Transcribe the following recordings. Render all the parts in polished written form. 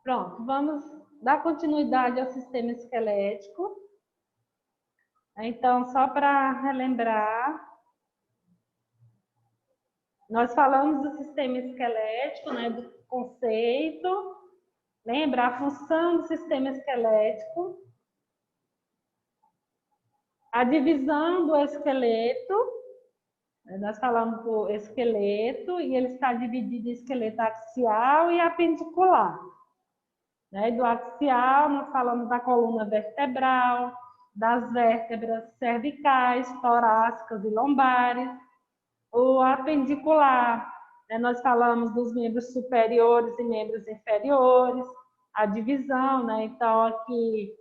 Pronto, vamos dar continuidade ao sistema esquelético. Então, só para relembrar, nós falamos do sistema esquelético, né, do conceito. Lembra a função do sistema esquelético, a divisão do esqueleto. Nós falamos do esqueleto e ele está dividido em esqueleto axial e apendicular. Do axial, nós falamos da coluna vertebral, das vértebras cervicais, torácicas e lombares. O apendicular, nós falamos dos membros superiores e membros inferiores, a divisão, então aqui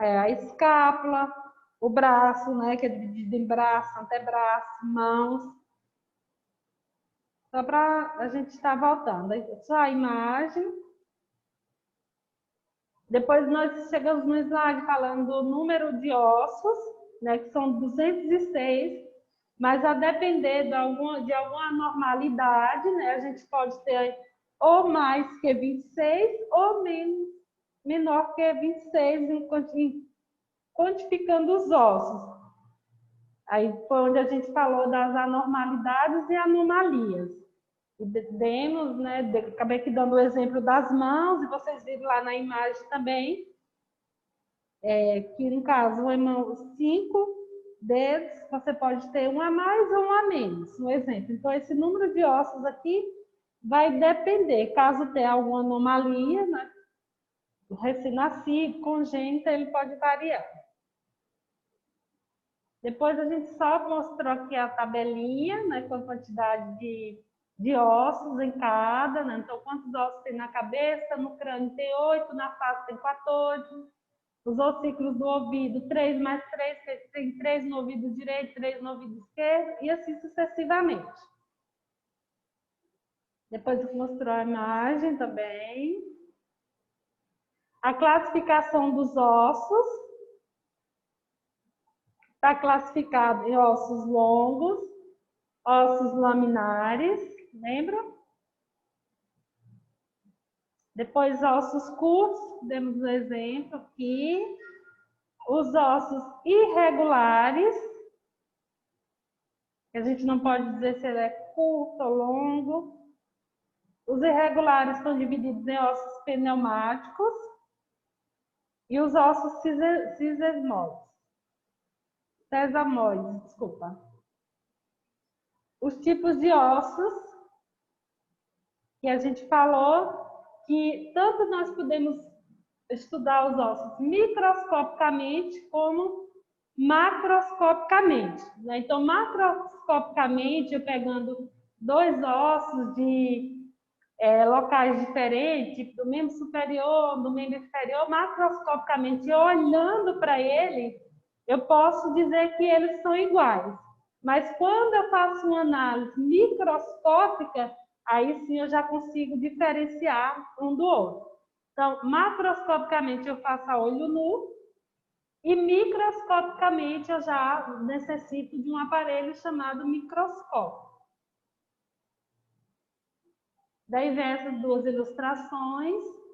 é a escápula, o braço, que é dividido em braço, antebraço, mãos. Só para a gente estar voltando. Só a imagem. Depois nós chegamos no slide falando do número de ossos, que são 206, mas a depender de alguma anormalidade, a gente pode ter ou mais que 26 ou menor que 26, quantificando os ossos. Aí foi onde a gente falou das anormalidades e anomalias. E demos, acabei aqui dando o exemplo das mãos, e vocês viram lá na imagem também, que no caso, os 5 dedos, você pode ter um a mais ou um a menos, no exemplo. Então, esse número de ossos aqui vai depender, caso tenha alguma anomalia, o recém-nascido, congênita, ele pode variar. Depois a gente só mostrou aqui a tabelinha, com a quantidade de ossos em cada, Então, quantos ossos tem na cabeça, no crânio tem 8, na face tem 14, os ossículos do ouvido, 3 mais 3, tem 3 no ouvido direito, 3 no ouvido esquerdo, e assim sucessivamente. Depois mostrou a imagem também. A classificação dos ossos. Está classificado em ossos longos, ossos laminares, lembram? Depois, ossos curtos, demos um exemplo aqui. Os ossos irregulares, que a gente não pode dizer se ele é curto ou longo. Os irregulares estão divididos em ossos pneumáticos e os ossos sesamoides, desculpa. Os tipos de ossos que a gente falou, que tanto nós podemos estudar os ossos microscopicamente como macroscopicamente. Então, macroscopicamente, eu pegando 2 ossos de locais diferentes, tipo do membro superior, do membro inferior, macroscopicamente, olhando para ele, eu posso dizer que eles são iguais. Mas quando eu faço uma análise microscópica, aí sim eu já consigo diferenciar um do outro. Então, macroscopicamente eu faço a olho nu e microscopicamente eu já necessito de um aparelho chamado microscópio. Daí vem essas 2 ilustrações.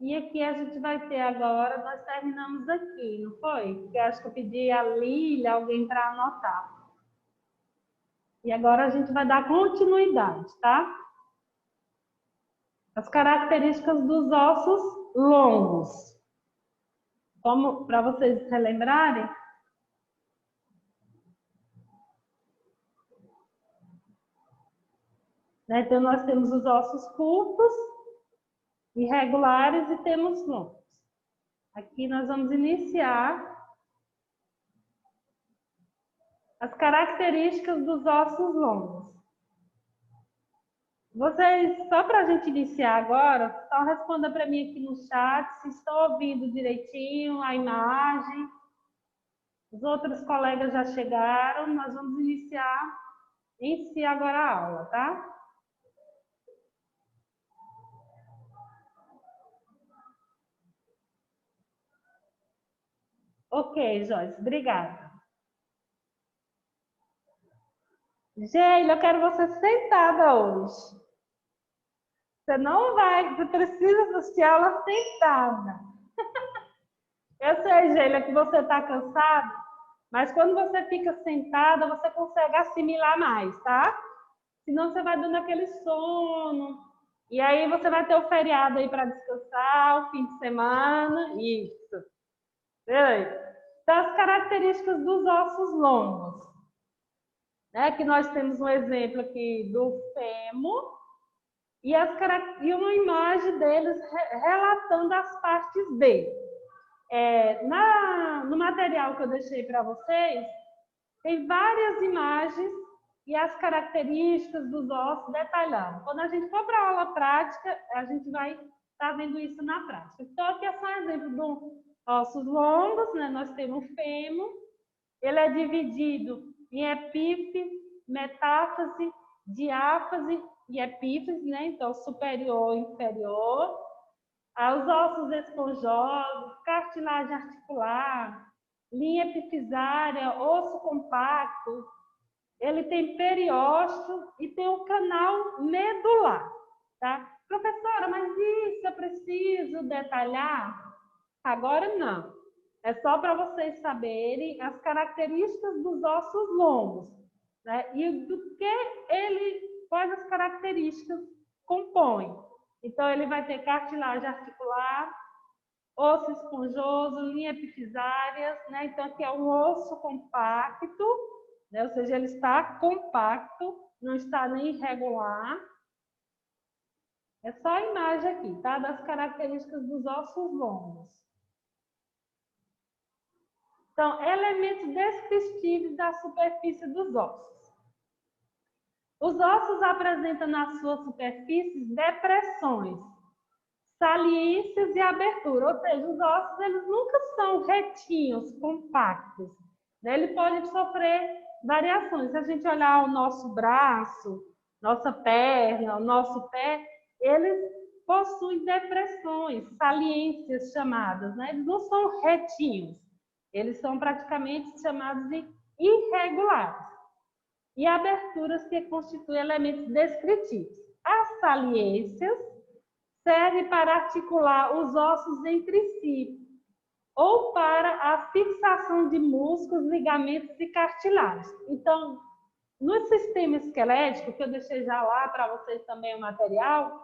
E aqui a gente vai ter agora, nós terminamos aqui, não foi? Porque acho que eu pedi a Lília, alguém para anotar. E agora a gente vai dar continuidade, tá? As características dos ossos longos. Como para vocês relembrarem, então nós temos os ossos curtos, irregulares e temos longos. Aqui nós vamos iniciar as características dos ossos longos. Vocês, só para a gente iniciar agora, só responda para mim aqui no chat se estão ouvindo direitinho a imagem. Os outros colegas já chegaram, nós vamos iniciar em si agora a aula, tá? Ok, Joyce, obrigada. Geila, eu quero você sentada hoje. Você não vai, você precisa assistir a aula sentada. Eu sei, Geila, que você está cansada, mas quando você fica sentada, você consegue assimilar mais, tá? Senão você vai dando aquele sono. E aí você vai ter o feriado aí para descansar, o fim de semana. Isso. Beleza. Então, as características dos ossos longos. Né? Que nós temos um exemplo aqui do fêmur e uma imagem deles relatando as partes dele. No material que eu deixei para vocês, tem várias imagens e as características dos ossos detalhadas. Quando a gente for para a aula prática, a gente vai estar vendo isso na prática. Então, aqui é só um exemplo de ossos longos, né? Nós temos o fêmur, ele é dividido em epífise, metáfase, diáfase e epífise, né? Então, superior e inferior. Os ossos esponjosos, cartilagem articular, linha epifisária, osso compacto, ele tem periósteo e tem um canal medular, tá? Professora, mas isso eu preciso detalhar? Agora não. É só para vocês saberem as características dos ossos longos, né? E do que quais as características compõem. Então, ele vai ter cartilagem articular, osso esponjoso, linha epifisária, né? Então, aqui é um osso compacto, né? Ou seja, ele está compacto, não está nem irregular. É só a imagem aqui, tá? Das características dos ossos longos. Então, elementos descritivos da superfície dos ossos. Os ossos apresentam nas suas superfícies depressões, saliências e abertura, ou seja, os ossos eles nunca são retinhos, compactos. Né? Ele pode sofrer variações. Se a gente olhar o nosso braço, nossa perna, o nosso pé, eles possuem depressões, saliências chamadas, né? Eles não são retinhos, eles são praticamente chamados de irregulares. E aberturas que constituem elementos descritivos. As saliências servem para articular os ossos entre si, ou para a fixação de músculos, ligamentos e cartilagens. Então, no sistema esquelético, que eu deixei já lá para vocês também o material,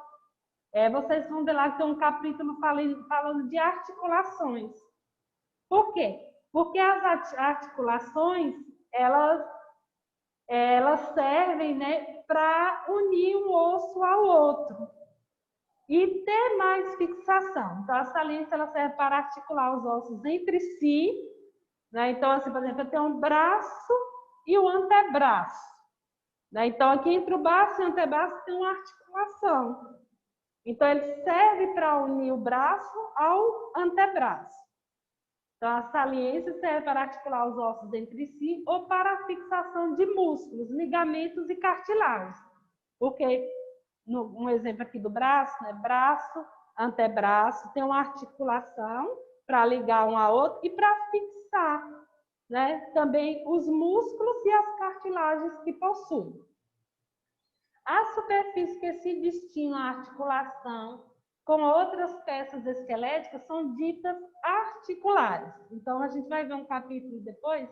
vocês vão ver lá que tem um capítulo falando de articulações. Por quê? Porque as articulações, elas servem, né, para unir um osso ao outro e ter mais fixação. Então, a saliência ela serve para articular os ossos entre si, né? Então, assim, por exemplo, eu tenho um braço e o antebraço, né? Então, aqui entre o braço e o antebraço tem uma articulação. Então, ele serve para unir o braço ao antebraço. Então, a saliência serve para articular os ossos entre si ou para a fixação de músculos, ligamentos e cartilagens. Porque, um exemplo aqui do braço, né? Braço, antebraço, tem uma articulação para ligar um ao outro e para fixar, né? Também os músculos e as cartilagens que possuem. As superfícies que se destinam à articulação com outras peças esqueléticas são ditas articulares. Então, a gente vai ver um capítulo depois,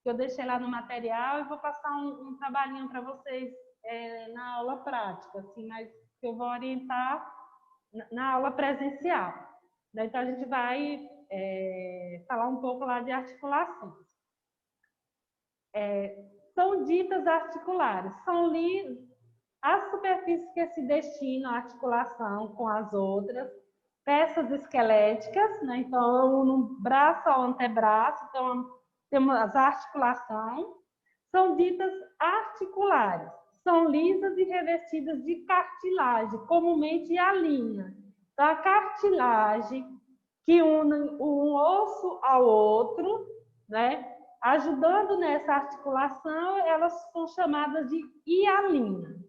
que eu deixei lá no material, e vou passar um trabalhinho para vocês na aula prática, assim, mas que eu vou orientar na aula presencial. Então, a gente vai falar um pouco lá de articulações. São ditas articulares, são as superfícies que se destinam à articulação com as outras, peças esqueléticas, né? Então, no braço ao antebraço, então, temos as articulações, são ditas articulares, são lisas e revestidas de cartilagem, comumente hialina. Então, a cartilagem que une um osso ao outro, né? Ajudando nessa articulação, elas são chamadas de hialina.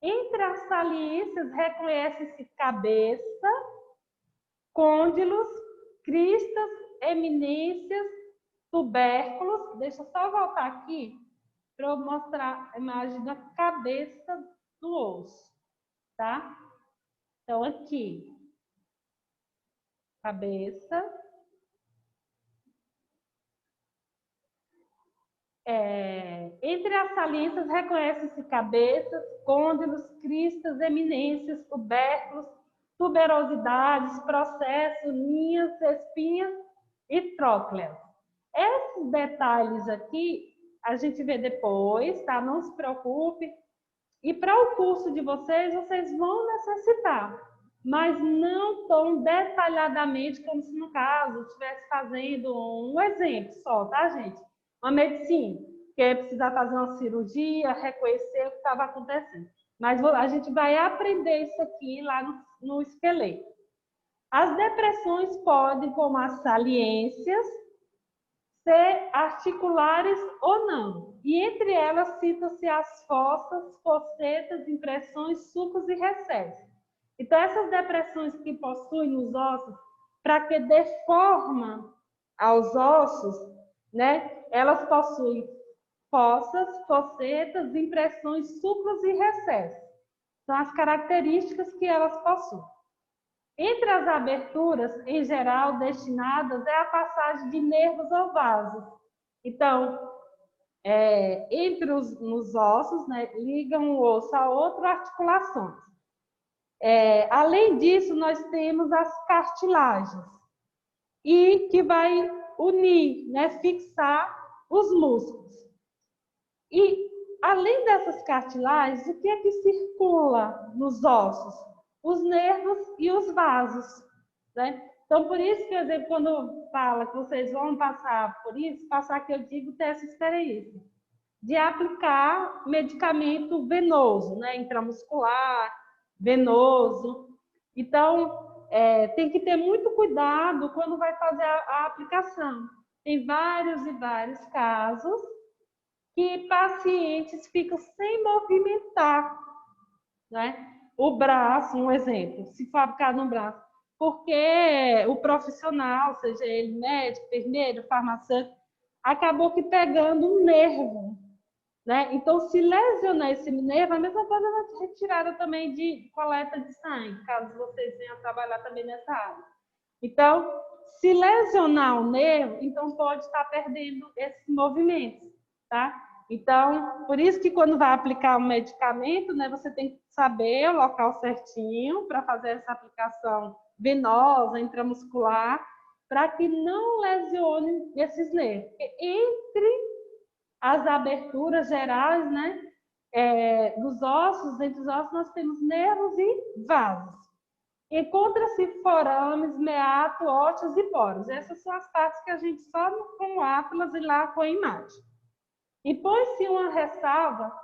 Entre as saliências, reconhece-se cabeça, côndilos, cristas, eminências, tubérculos. Deixa eu só voltar aqui para eu mostrar a imagem da cabeça do osso, tá? Então, aqui, cabeça. Entre as saliências reconhecem-se cabeças, côndilos, cristas, eminências, tubérculos, tuberosidades, processos, linhas, espinhas e trócleas. Esses detalhes aqui a gente vê depois, tá? Não se preocupe. E para o curso de vocês, vocês vão necessitar, mas não tão detalhadamente como se no caso estivesse fazendo um exemplo só, tá, gente? Uma medicina, que é precisar fazer uma cirurgia, reconhecer o que estava acontecendo. Mas a gente vai aprender isso aqui lá no esqueleto. As depressões podem, como as saliências, ser articulares ou não. E entre elas citam-se as fossas, fossetas, impressões, sulcos e recessos. Então, essas depressões que possuem os ossos, para que dê forma aos ossos, né, elas possuem fossas, fossetas, impressões, sulcos e recessos. São as características que elas possuem. Entre as aberturas, em geral, destinadas é a passagem de nervos ou vasos. Então, entre nos ossos, né, ligam o osso a outras articulações. Além disso, nós temos as cartilagens, e que vai unir, né, fixar os músculos. E, além dessas cartilagens, o que é que circula nos ossos? Os nervos e os vasos, né? Então, por isso que, por exemplo, quando fala que vocês vão passar por isso, passar que eu digo ter essa experiência de aplicar medicamento venoso, né? Intramuscular, venoso. Então, tem que ter muito cuidado quando vai fazer a aplicação. Tem vários e vários casos que pacientes ficam sem movimentar, né? O braço, um exemplo, se for aplicado no braço, porque o profissional, seja ele médico, enfermeiro, farmacêutico, acabou que pegando um nervo, né? Então, se lesionar esse nervo, a mesma coisa na retirada também de coleta de sangue, caso vocês venham trabalhar também nessa área. Então, se lesionar o nervo, então pode estar perdendo esses movimentos, tá? Então, por isso que quando vai aplicar um medicamento, né, você tem que saber o local certinho para fazer essa aplicação venosa, intramuscular, para que não lesione esses nervos. Entre as aberturas gerais, né, dos ossos, entre os ossos nós temos nervos e vasos. Encontra-se forames, meato, ósseos e poros. Essas são as partes que a gente só com o Atlas e lá com a imagem. E põe-se uma ressalva,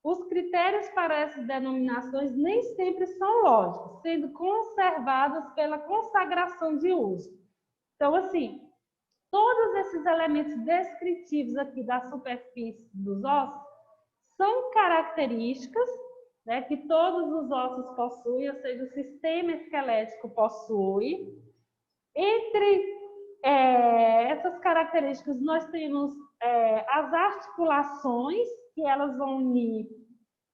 os critérios para essas denominações nem sempre são lógicos, sendo conservados pela consagração de uso. Então, assim, todos esses elementos descritivos aqui da superfície dos ossos são características, né, que todos os ossos possuem, ou seja, o sistema esquelético possui. Entre essas características, nós temos as articulações, que elas vão unir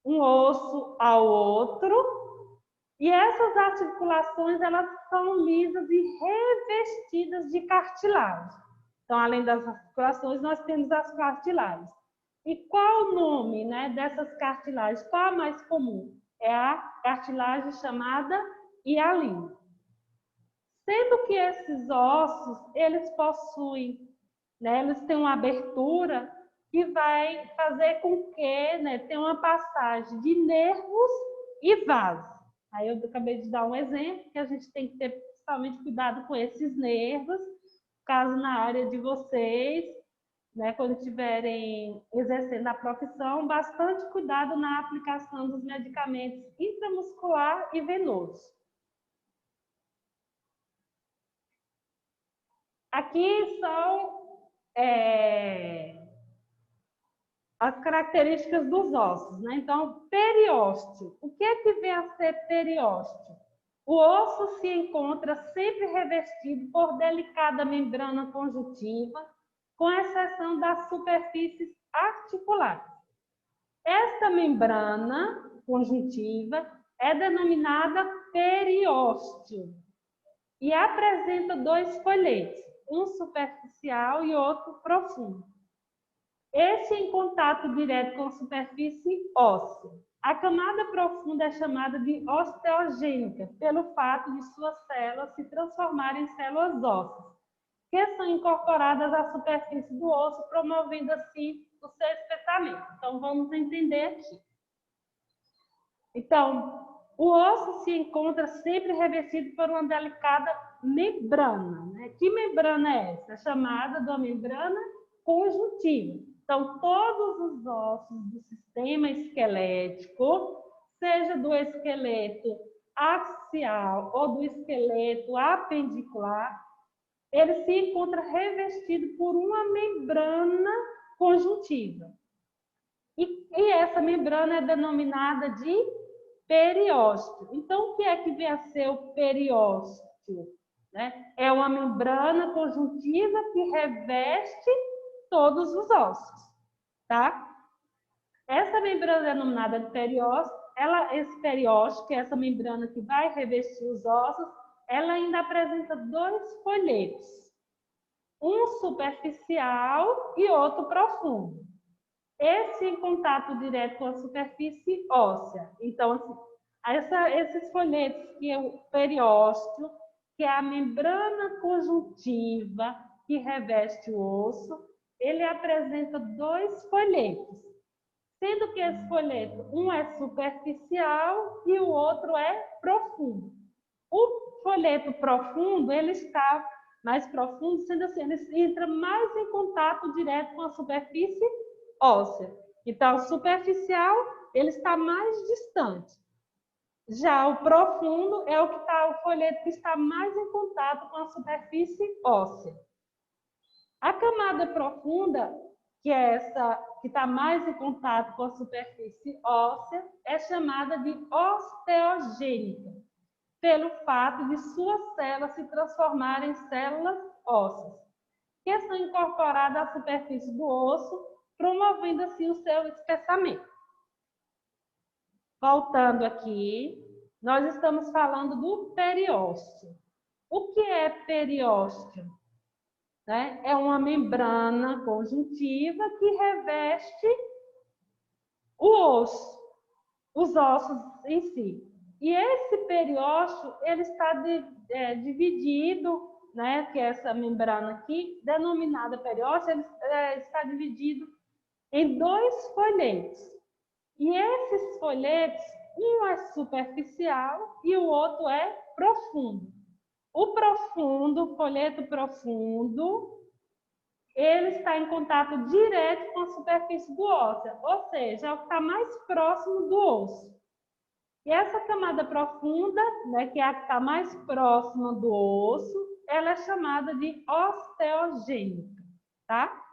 um osso ao outro, e essas articulações, elas são lisas e revestidas de cartilagem. Então, além das articulações, nós temos as cartilagens. E qual o nome, né, dessas cartilagens? Qual a mais comum? É a cartilagem chamada hialina. Sendo que esses ossos, eles possuem, né, eles têm uma abertura que vai fazer com que, né, tenha uma passagem de nervos e vasos. Aí eu acabei de dar um exemplo, que a gente tem que ter principalmente cuidado com esses nervos, caso na área de vocês, né, quando estiverem exercendo a profissão, bastante cuidado na aplicação dos medicamentos intramuscular e venoso. Aqui são as características dos ossos, né? Então, periósteo. O que é que vem a ser periósteo? O osso se encontra sempre revestido por delicada membrana conjuntiva, com exceção das superfícies articulares. Esta membrana conjuntiva é denominada periósteo e apresenta dois folhetos, um superficial e outro profundo. Este em contato direto com a superfície óssea. A camada profunda é chamada de osteogênica, pelo fato de suas células se transformarem em células ósseas, que são incorporadas à superfície do osso, promovendo assim o seu espessamento. Então, vamos entender aqui. Então, o osso se encontra sempre revestido por uma delicada membrana, né? Que membrana é essa? É chamada de uma membrana conjuntiva. Então, todos os ossos do sistema esquelético, seja do esqueleto axial ou do esqueleto apendicular, ele se encontra revestido por uma membrana conjuntiva. E essa membrana é denominada de periósteo. Então, o que é que vem a ser o periósteo? Né? É uma membrana conjuntiva que reveste todos os ossos, tá? Essa membrana denominada de periósteo, esse periósteo, que é essa membrana que vai revestir os ossos, ela ainda apresenta dois folhetos, um superficial e outro profundo. Esse em contato direto com a superfície óssea. Então, esses folhetos, que é o periósteo, que é a membrana conjuntiva que reveste o osso, ele apresenta dois folhetos, sendo que esse folheto, um é superficial e o outro é profundo. O folheto profundo, ele está mais profundo, sendo assim, ele entra mais em contato direto com a superfície óssea. Então, o superficial, ele está mais distante. Já o profundo é o folheto que está mais em contato com a superfície óssea. A camada profunda, que é essa que está mais em contato com a superfície óssea, é chamada de osteogênica, pelo fato de suas células se transformarem em células ósseas, que são incorporadas à superfície do osso, promovendo assim o seu espessamento. Voltando aqui, nós estamos falando do periósteo. O que é periósteo? Né? É uma membrana conjuntiva que reveste o osso, os ossos em si. E esse periósteo, ele está dividido, né, que é essa membrana aqui, denominada periósteo, ele está dividido em dois folhetos. E esses folhetos, um é superficial e o outro é profundo. O profundo, o folheto profundo, ele está em contato direto com a superfície do osso, ou seja, é o que está mais próximo do osso. E essa camada profunda, né, que é a que está mais próxima do osso, ela é chamada de osteogênica, tá?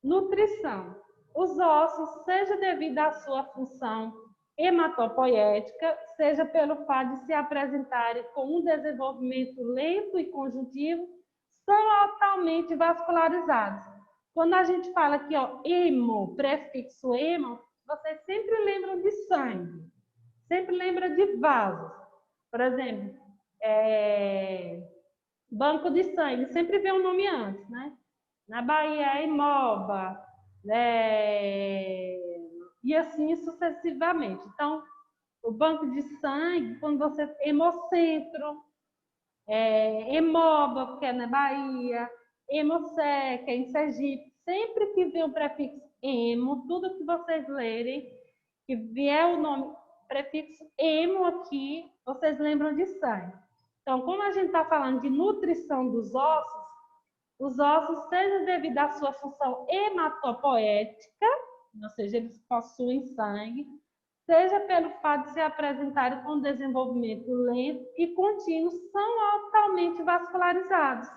Nutrição. Os ossos, seja devido à sua função hematopoética, seja pelo fato de se apresentarem com um desenvolvimento lento e conjuntivo, são altamente vascularizados. Quando a gente fala aqui, ó, hemo, prefixo hemo, vocês sempre lembram de sangue, sempre lembram de vasos. Por exemplo, banco de sangue, sempre vê o nome antes, né? Na Bahia é Hemoba, né? E assim sucessivamente. Então, o banco de sangue, quando você... Hemocentro, Hemoba, porque é na Bahia, Hemocé, que é em Sergipe. Sempre que vem o prefixo hemo, tudo que vocês lerem, que vier o nome, prefixo hemo aqui, vocês lembram de sangue. Então, como a gente está falando de nutrição dos ossos, os ossos, seja devido à sua função hematopoética, ou seja, eles possuem sangue, seja pelo fato de se apresentarem com desenvolvimento lento e contínuo, são altamente vascularizados.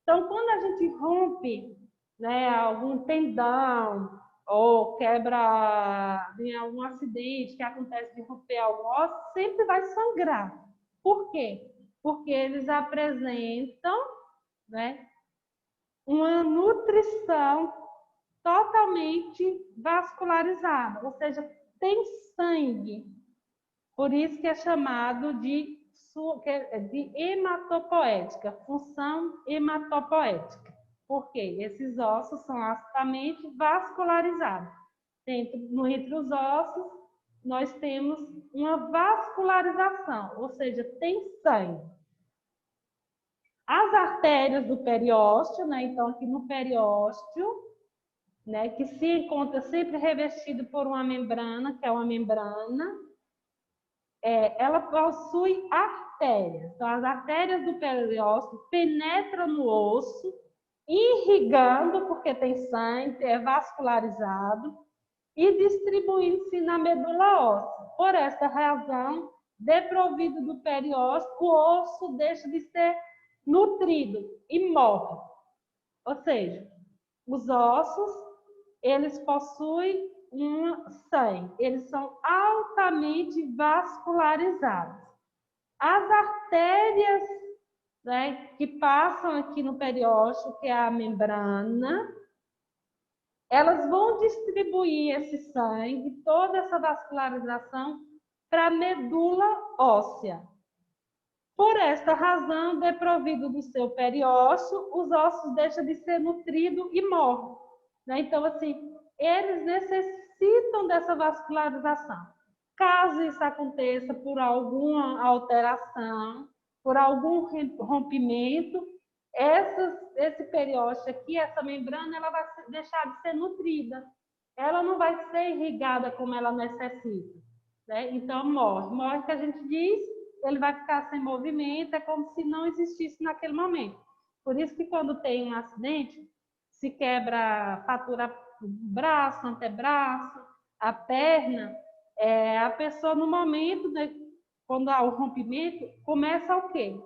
Então, quando a gente rompe, né, algum tendão ou quebra em algum acidente que acontece de romper algum osso, sempre vai sangrar. Por quê? Porque eles apresentam, né, uma nutrição totalmente vascularizada, ou seja, tem sangue. Por isso que é chamado de hematopoética, função hematopoética. Porque esses ossos são altamente vascularizados. Entre os ossos, nós temos uma vascularização, ou seja, tem sangue. As artérias do periósteo, né? Então, aqui no periósteo, né, que se encontra sempre revestido por uma membrana, que é uma membrana, ela possui artérias. Então, as artérias do periósteo penetram no osso, irrigando, porque tem sangue, é vascularizado, e distribuindo-se na medula óssea. Por esta razão, desprovido do periósteo, o osso deixa de ser nutrido e morre. Ou seja, os ossos, eles possuem um sangue, eles são altamente vascularizados. As artérias, né, que passam aqui no periósteo, que é a membrana, elas vão distribuir esse sangue, toda essa vascularização, para a medula óssea. Por esta razão, desprovido do seu periósteo, os ossos deixam de ser nutridos e morrem. Né? Então, assim, eles necessitam dessa vascularização. Caso isso aconteça por alguma alteração, por algum rompimento, esse periósteo aqui, essa membrana, ela vai deixar de ser nutrida. Ela não vai ser irrigada como ela necessita. Né? Então, morre. Morre, que a gente diz, ele vai ficar sem movimento, é como se não existisse naquele momento. Por isso que quando tem um acidente, se quebra, fratura o braço, antebraço, a perna, a pessoa no momento, né, quando há o rompimento, começa o quê?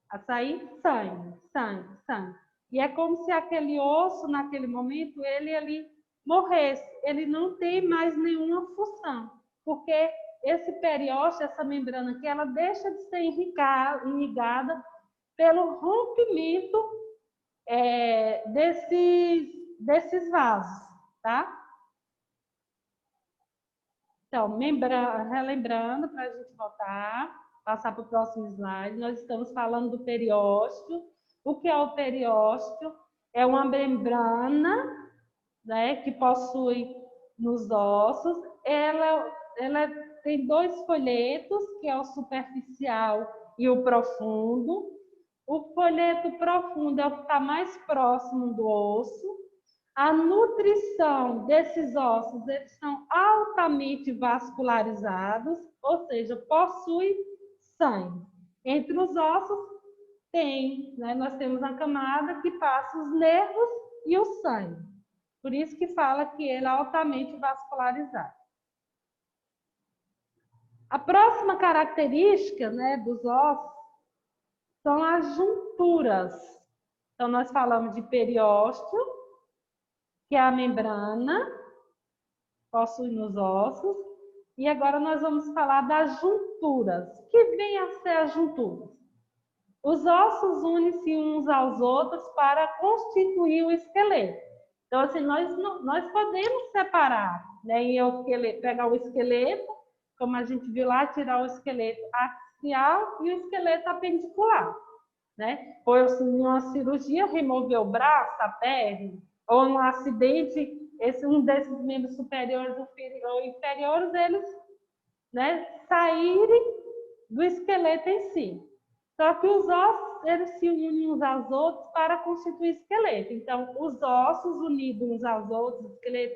A sair sangue, sangue, sangue. E é como se aquele osso, naquele momento, ele ali morresse. Ele não tem mais nenhuma função, porque esse periósteo, essa membrana aqui, ela deixa de ser irrigada pelo rompimento desses vasos, tá? Então, relembrando, para a gente voltar, passar para o próximo slide, nós estamos falando do periósteo. O que é o periósteo? É uma membrana, né, que possui nos ossos. Ela tem dois folhetos, que é o superficial e o profundo. O folheto profundo é o que está mais próximo do osso. A nutrição desses ossos, eles são altamente vascularizados, ou seja, possui sangue. Entre os ossos nós temos a camada que passa os nervos e o sangue. Por isso que fala que ele é altamente vascularizado. A próxima característica, né, dos ossos são as junturas. Então, nós falamos de periósteo, que é a membrana, possui nos ossos. E agora nós vamos falar das junturas. O que vem a ser as junturas? Os ossos unem-se uns aos outros para constituir o esqueleto. Então, assim, nós podemos separar, né? Pegar o esqueleto, como a gente viu lá, tirar o esqueleto axial e o esqueleto apendicular. Né? Ou em uma cirurgia, remover o braço, a perna, ou um acidente, um desses membros superiores ou inferiores, eles, né, saírem do esqueleto em si. Só que os ossos, eles se unem uns aos outros para constituir esqueleto. Então, os ossos unidos uns aos outros, esqueleto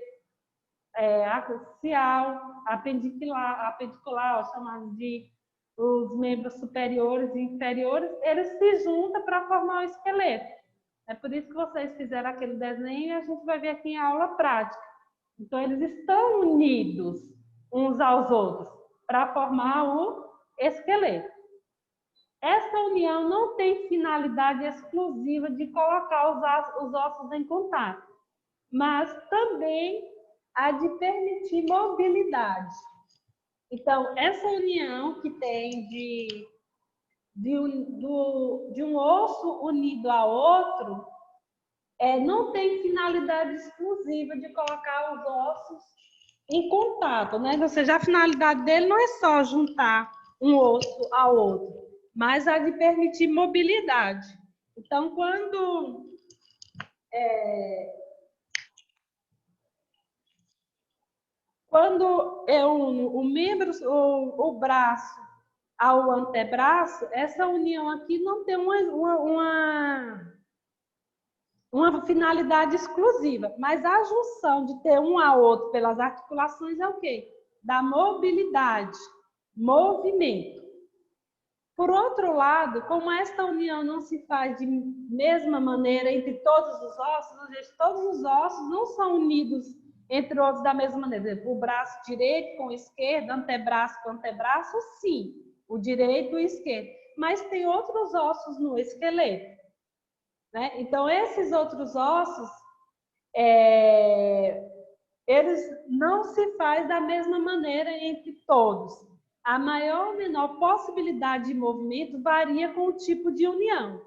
axial, apendicular, chamado de os membros superiores e inferiores, eles se juntam para formar o esqueleto. É por isso que vocês fizeram aquele desenho e a gente vai ver aqui em aula prática. Então, eles estão unidos uns aos outros para formar o esqueleto. Essa união não tem finalidade exclusiva de colocar os ossos em contato, mas também a de permitir mobilidade. Então, essa união que tem de um osso unido a outro não tem finalidade exclusiva de colocar os ossos em contato, né? Ou seja, a finalidade dele não é só juntar um osso ao outro, mas a de permitir mobilidade. Então, quando eu uno o braço ao antebraço, essa união aqui não tem uma finalidade exclusiva, mas a junção de ter um ao outro pelas articulações é o quê? Da mobilidade, movimento. Por outro lado, como esta união não se faz de mesma maneira entre todos os ossos, ou seja, todos os ossos não são unidos entre outros da mesma maneira. O braço direito com o esquerdo, antebraço com antebraço, sim, o direito e o esquerdo. Mas tem outros ossos no esqueleto, né? Então, esses outros ossos, eles não se faz da mesma maneira entre todos. A maior ou menor possibilidade de movimento varia com o tipo de união.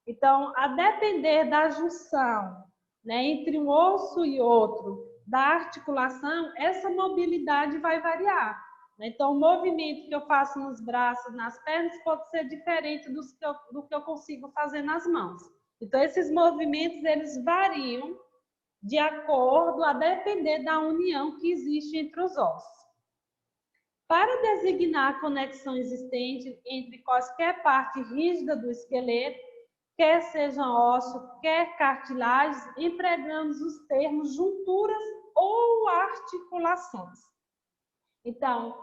Então, a depender da junção, né, entre um osso e outro, da articulação, essa mobilidade vai variar. Então, o movimento que eu faço nos braços, nas pernas, pode ser diferente do que eu consigo fazer nas mãos. Então, esses movimentos, eles variam de acordo a depender da união que existe entre os ossos. Para designar a conexão existente entre qualquer parte rígida do esqueleto, quer sejam ossos, quer cartilagens, empregamos os termos junturas ou articulações. Então,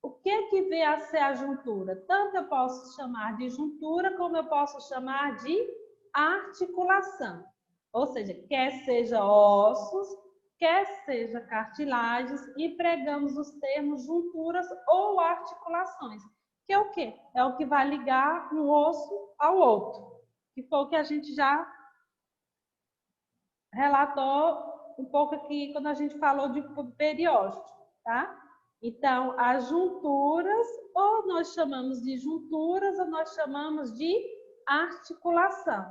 o que vem a ser a juntura? Tanto eu posso chamar de juntura, como eu posso chamar de articulação. Ou seja, quer seja ossos, quer seja cartilagens, empregamos os termos junturas ou articulações. Que é o quê? É o que vai ligar um osso ao outro. Que foi o que a gente já relatou um pouco aqui quando a gente falou de periósteo, tá? Então, as junturas, ou nós chamamos de junturas, ou nós chamamos de articulação.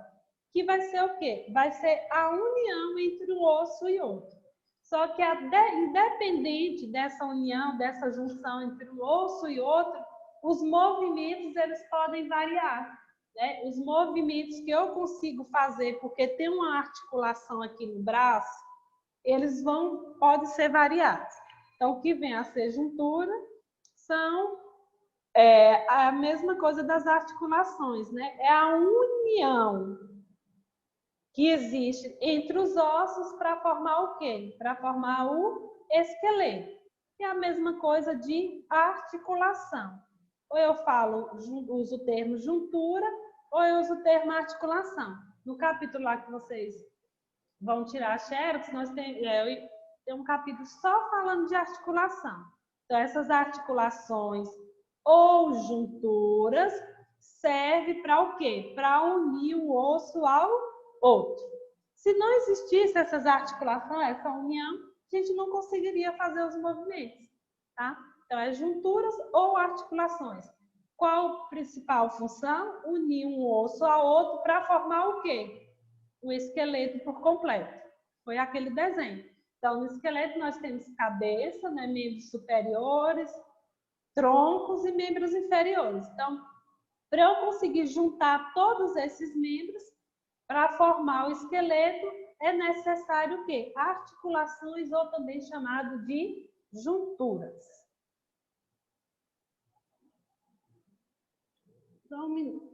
Que vai ser o quê? Vai ser a união entre um osso e outro. Só que, independente dessa união, dessa junção entre um osso e outro, os movimentos eles podem variar. Né? Os movimentos que eu consigo fazer, porque tem uma articulação aqui no braço, eles podem ser variados. Então, o que vem a ser juntura são a mesma coisa das articulações, né? É a união que existe entre os ossos para formar o quê? Para formar o esqueleto. É a mesma coisa de articulação. Ou eu uso o termo juntura, ou eu uso o termo articulação. No capítulo lá que vocês vão tirar a xerox, nós tem um capítulo só falando de articulação. Então, essas articulações ou junturas servem para o quê? Para unir o osso ao outro. Se não existisse essas articulações, essa união, a gente não conseguiria fazer os movimentos, tá? Então, é junturas ou articulações. Qual a principal função? Unir um osso ao outro para formar o quê? O esqueleto por completo. Foi aquele desenho. Então, no esqueleto nós temos cabeça, né, membros superiores, troncos e membros inferiores. Então, para eu conseguir juntar todos esses membros para formar o esqueleto, é necessário o quê? Articulações, ou também chamado de junturas. Só um minuto.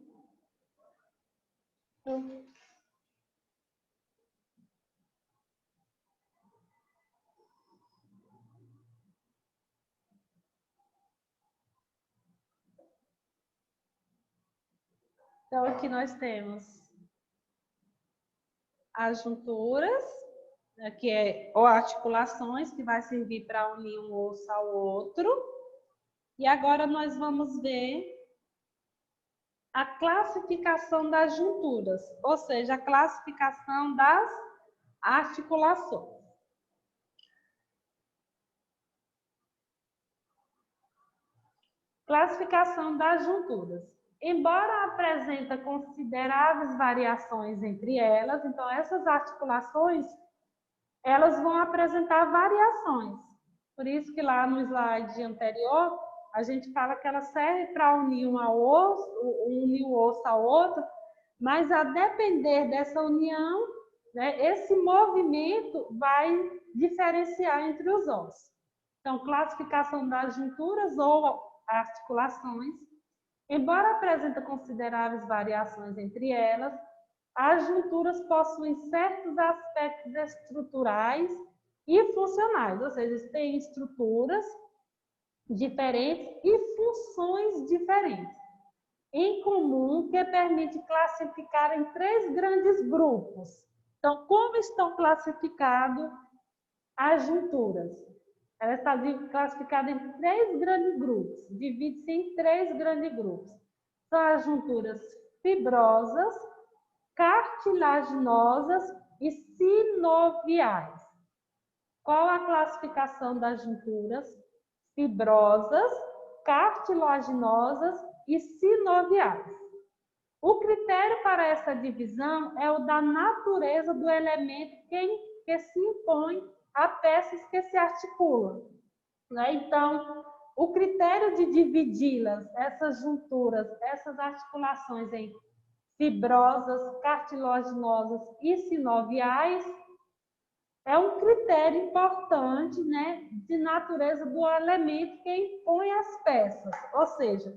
Então, aqui nós temos as junturas, que ou articulações, que vai servir para unir um osso ao outro. E agora nós vamos ver a classificação das junturas, ou seja, a classificação das articulações. Classificação das junturas. embora apresenta consideráveis variações entre elas, então essas articulações, elas vão apresentar variações. Por isso que lá no slide anterior, a gente fala que ela serve para unir unir o osso ao outro, mas a depender dessa união, né, esse movimento vai diferenciar entre os ossos. Então, classificação das junturas ou articulações. Embora apresente consideráveis variações entre elas, as junturas possuem certos aspectos estruturais e funcionais, ou seja, têm estruturas diferentes e funções diferentes em comum, que permite classificar em 3 grandes grupos. Então, como estão classificadas as junturas? Ela está classificada em 3 grandes grupos, divide-se em 3 grandes grupos. São as junturas fibrosas, cartilaginosas e sinoviais. Qual a classificação das junturas? Fibrosas, cartilaginosas e sinoviais. O critério para essa divisão é o da natureza do elemento que se impõe a peças que se articulam, né? Então, o critério de dividi-las, essas junturas, essas articulações em fibrosas, cartilaginosas e sinoviais, é um critério importante, né, de natureza do elemento que impõe as peças. Ou seja,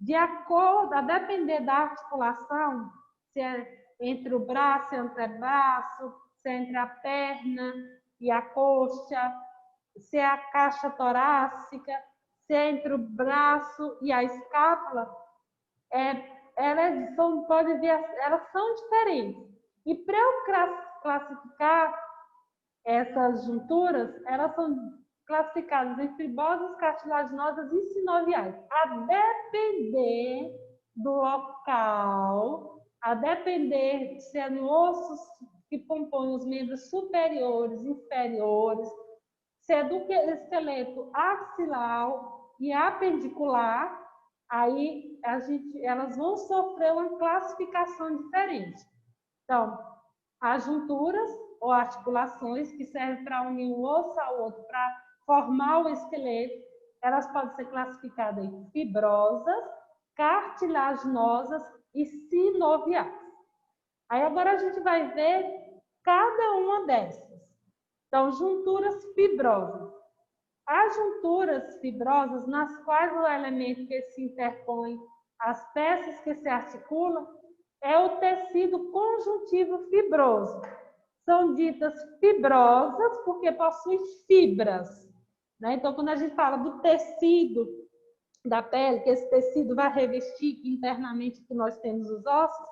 de acordo, a depender da articulação, se é entre o braço e o antebraço, se é entre a perna e a coxa, se é a caixa torácica, se é entre o braço e a escápula, elas são diferentes. E para eu classificar essas junturas, elas são classificadas em fibrosas, cartilaginosas e sinoviais. A depender do local, a depender se é no osso que compõe os membros superiores, inferiores, se é do esqueleto axilar e apendicular, aí elas vão sofrer uma classificação diferente. Então, as junturas ou articulações que servem para unir um osso ao outro, para formar o esqueleto, elas podem ser classificadas em fibrosas, cartilaginosas e sinoviais. Aí agora a gente vai ver cada uma dessas. Então, junturas fibrosas. As junturas fibrosas, nas quais o elemento que se interpõe às peças que se articulam, é o tecido conjuntivo fibroso. São ditas fibrosas porque possuem fibras, né? Então, quando a gente fala do tecido da pele, que esse tecido vai revestir internamente que nós temos os ossos,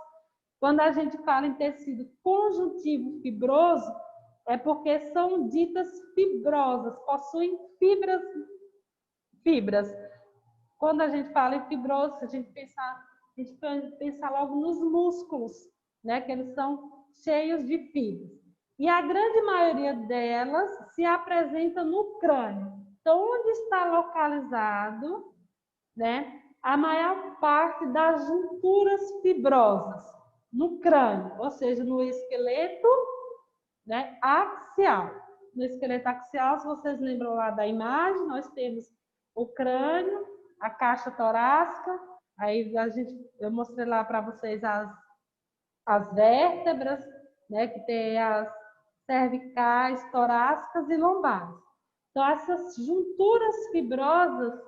quando a gente fala em tecido conjuntivo fibroso, é porque são ditas fibrosas, possuem fibras. Quando a gente fala em fibroso, a gente pensa logo nos músculos, né? Que eles são cheios de fibras. E a grande maioria delas se apresenta no crânio. Então, onde está localizado, né, a maior parte das junturas fibrosas? No crânio, ou seja, no esqueleto, né, axial. No esqueleto axial, se vocês lembram lá da imagem, nós temos o crânio, a caixa torácica, aí eu mostrei lá para vocês as vértebras, né, que tem as cervicais, torácicas e lombares. Então, essas junturas fibrosas,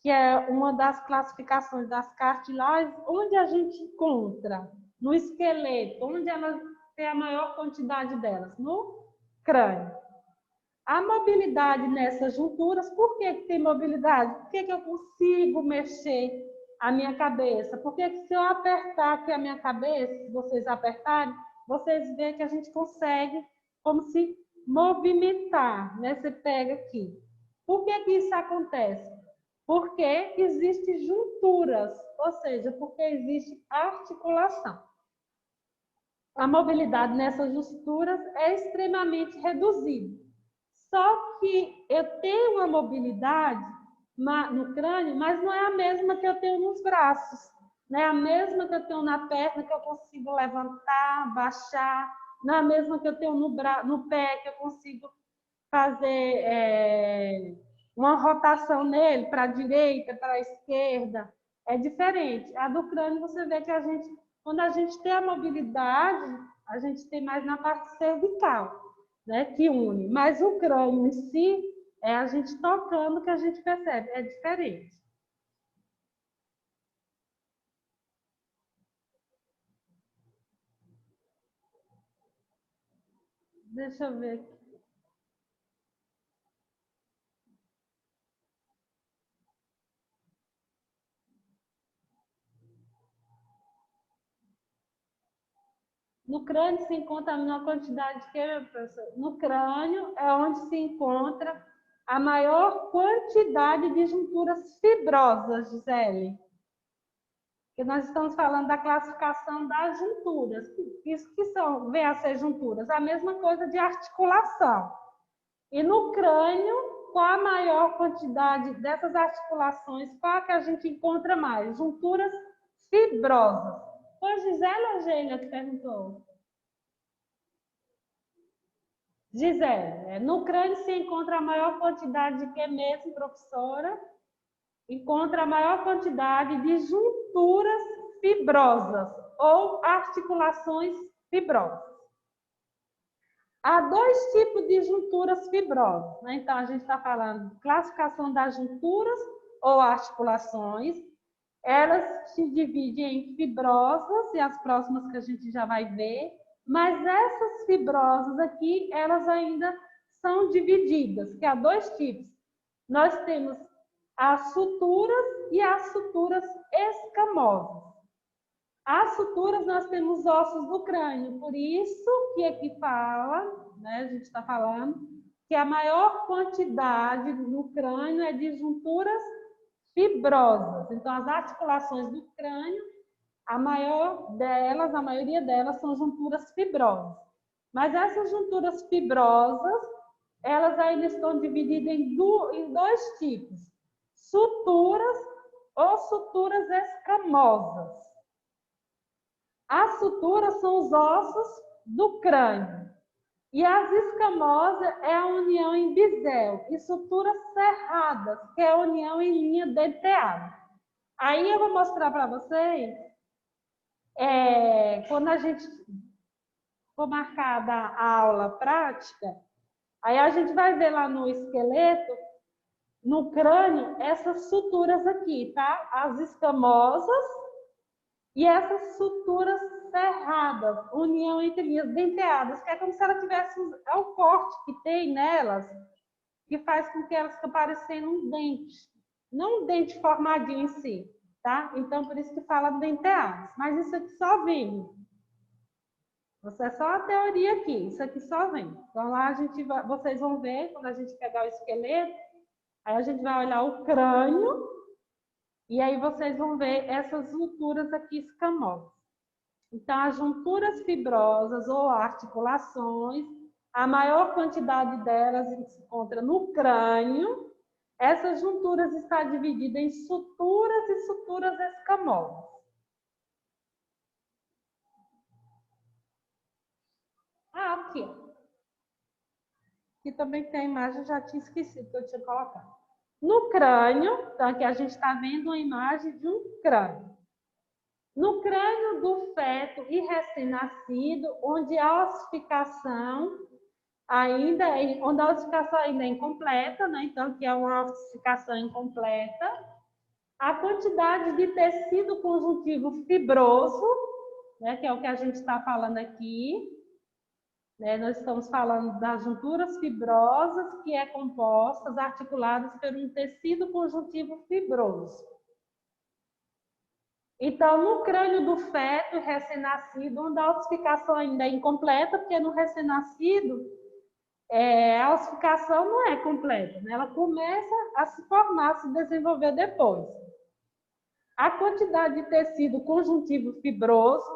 que é uma das classificações das cartilagens, onde a gente encontra? No esqueleto, onde elas têm a maior quantidade delas? No crânio. A mobilidade nessas junturas, por que tem mobilidade? Por que eu consigo mexer a minha cabeça? Porque se eu apertar aqui a minha cabeça, se vocês apertarem, vocês veem que a gente consegue como se movimentar, né? Você pega aqui. Por que isso acontece? Porque existem junturas, ou seja, porque existe articulação. A mobilidade nessas junturas é extremamente reduzida. Só que eu tenho uma mobilidade no crânio, mas não é a mesma que eu tenho nos braços. Não é a mesma que eu tenho na perna, que eu consigo levantar, baixar. Não é a mesma que eu tenho no pé, que eu consigo fazer uma rotação nele para a direita, para a esquerda. É diferente. A do crânio, você vê que quando a gente tem a mobilidade, a gente tem mais na parte cervical, né, que une. Mas o crânio em si, é a gente tocando que a gente percebe. É diferente. Deixa eu ver aqui. No crânio se encontra a menor quantidade de que, professor? No crânio é onde se encontra a maior quantidade de junturas fibrosas, Gisele. Que nós estamos falando da classificação das junturas. Isso que vem a ser junturas, a mesma coisa de articulação. E no crânio, qual a maior quantidade dessas articulações? Qual a que a gente encontra mais? Junturas fibrosas. Foi Gisele ou Gênia que perguntou? Gisele, no crânio se encontra a maior quantidade de que mesmo, professora? Encontra a maior quantidade de junturas fibrosas ou articulações fibrosas. Há dois tipos de junturas fibrosas, né? Então, a gente está falando de classificação das junturas ou articulações. Elas se dividem em fibrosas, e as próximas que a gente já vai ver, mas essas fibrosas aqui, elas ainda são divididas, que há dois tipos. Nós temos as suturas e as suturas escamosas. As suturas, nós temos ossos do crânio, por isso que aqui fala, né, a gente está falando, que a maior quantidade no crânio é de junturas fibrosas. Então, as articulações do crânio, a maioria delas são junturas fibrosas. Mas essas junturas fibrosas, elas ainda estão divididas em dois tipos: suturas ou suturas escamosas. As suturas são os ossos do crânio. E as escamosas é a união em bisel. E suturas cerradas, que é a união em linha denteada. Aí eu vou mostrar para vocês, quando a gente for marcar a aula prática, aí a gente vai ver lá no esqueleto, no crânio, essas suturas aqui, tá? As escamosas e essas suturas cerradas, união entre linhas denteadas, que é como se ela tivesse, é o corte que tem nelas, que faz com que elas fiquem parecendo um dente, não um dente formadinho em si, tá? Então, por isso que fala denteadas, mas isso aqui só vem. Isso é só a teoria aqui, isso aqui só vem. Então, lá vocês vão ver, quando a gente pegar o esqueleto, aí a gente vai olhar o crânio, e aí vocês vão ver essas junturas aqui escamosas. Então, as junturas fibrosas ou articulações, a maior quantidade delas se encontra no crânio. Essas junturas estão divididas em suturas e suturas escamosas. Aqui. Aqui também tem a imagem, eu já tinha esquecido que eu tinha colocado. No crânio, então aqui a gente está vendo uma imagem de um crânio. No crânio do feto e recém-nascido, onde a ossificação ainda é incompleta, né? Então, que é uma ossificação incompleta, a quantidade de tecido conjuntivo fibroso, né, que é o que a gente está falando aqui, né? Nós estamos falando das junturas fibrosas, que é compostas, articuladas por um tecido conjuntivo fibroso. Então, no crânio do feto recém-nascido, onde a ossificação ainda é incompleta, porque no recém-nascido a ossificação não é completa, né? Ela começa a se formar, a se desenvolver depois. A quantidade de tecido conjuntivo fibroso,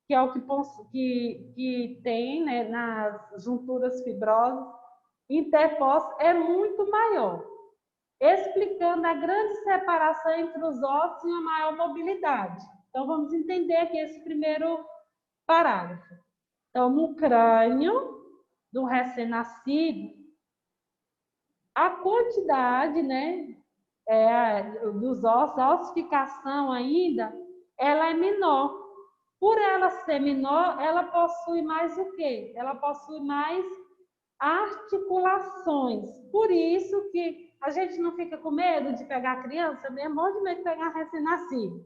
que é o que tem, né, nas junturas fibrosas, interpostas, é muito maior, explicando a grande separação entre os ossos e a maior mobilidade. Então, vamos entender aqui esse primeiro parágrafo. Então, no crânio do recém-nascido, a quantidade, né, dos ossos, a ossificação ainda, ela é menor. Por ela ser menor, ela possui mais o quê? Ela possui mais articulações. Por isso que a gente não fica com medo de pegar a criança, mesmo morre de medo de pegar recém-nascido.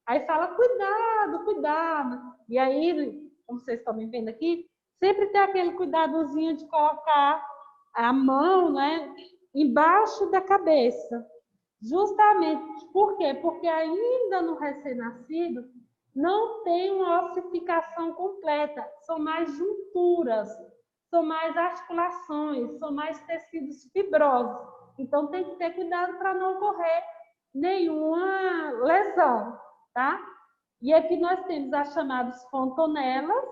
Aí fala, cuidado, cuidado. E aí, como vocês estão me vendo aqui, sempre tem aquele cuidadozinho de colocar a mão, né, embaixo da cabeça. Justamente, por quê? Porque ainda no recém-nascido não tem uma ossificação completa, são mais junturas, são mais articulações, são mais tecidos fibrosos. Então tem que ter cuidado para não ocorrer nenhuma lesão, tá? E aqui nós temos as chamadas fontanelas,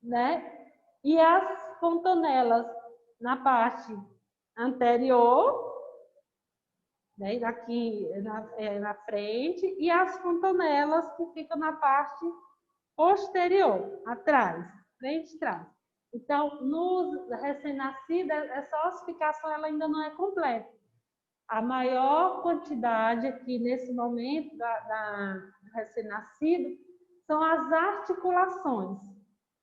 né? E as fontanelas na parte anterior, né? Aqui na frente, e as fontanelas que ficam na parte posterior, atrás, frente e trás. Então, no recém-nascido, essa ossificação ela ainda não é completa. A maior quantidade aqui nesse momento do recém-nascido são as articulações.